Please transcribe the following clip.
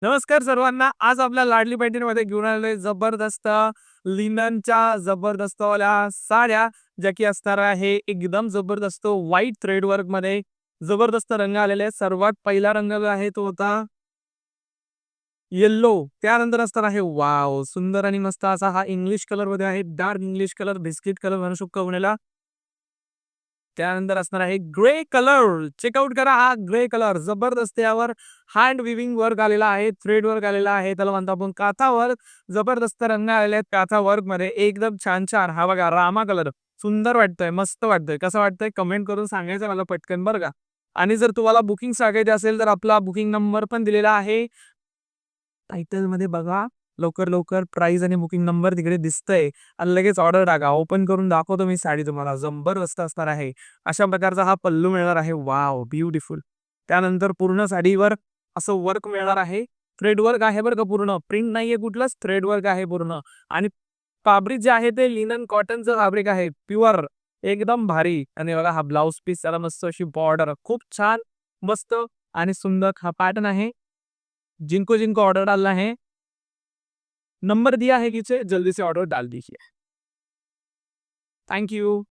नमस्कार सर्वांना. आज आपल्या लाडली पैठणीमध्ये घेऊन आलेलोय जबरदस्त लिननच्या जबरदस्तवाल्या साड्या, ज्या की असणार आहे एकदम जबरदस्त व्हाईट थ्रेड वर्कमध्ये. जबरदस्त रंग आलेले आहेत. सर्वात पहिला रंग जो आहे तो होता येलो. त्यानंतर असणार आहे वॉव! सुंदर आणि मस्त असा हा इंग्लिश कलरमध्ये आहे. Dark English colour, biscuit colour म्हणू शकतो आपण याला. त्यानंतर असणार आहे ग्रे कलर. चेकआउट करा हा ग्रे कलर. जबरदस्त यावर हँड विविंग वर्क आलेला आहे, थ्रेड वर्क आलेला आहे. त्याला म्हणतो आपण काथा वर्क. जबरदस्त रंग आलेले आहेत काथा वर्कमध्ये. एकदम छान-छान. हा बघा रामा कलर. सुंदर वाटतोय, मस्त वाटतोय. कसं वाटतंय कमेंट करून सांगायचं मला पटकन बरं का. आणि जर तुम्हाला बुकिंग सांगायची असेल तर आपला बुकिंग नंबर पण दिलेला आहे टायटलमध्ये बघा. लवकर प्राइस आणि बुकिंग नंबर तिकडे दिसतंय आणि लगेच ऑर्डर टाका. ओपन करून दाखवतो मी साडी तुम्हाला. जबरदस्त असणार आहे. अशा प्रकारचा हा पल्लू मिळणार आहे. वॉव! ब्युटिफुल. त्यानंतर पूर्ण साडीवर असं वर्क मिळणार आहे. थ्रेड वर्क आहे बरं का पूर्ण. प्रिंट नाहीये कुठलंच, थ्रेड वर्क आहे पूर्ण. आणि फॅब्रिक जे आहे ते लिनन कॉटनचं फॅब्रिक आहे. प्युअर एकदम भारी. आणि बघा हा ब्लाउज पीस त्याला मस्त अशी बॉर्डर. खूप छान, मस्त आणि सुंदर हा पॅटर्न आहे. जिनको ऑर्डर डालना है, नंबर दिया है नीचे, जल्दी से ऑर्डर डाल दीजिए. Thank you.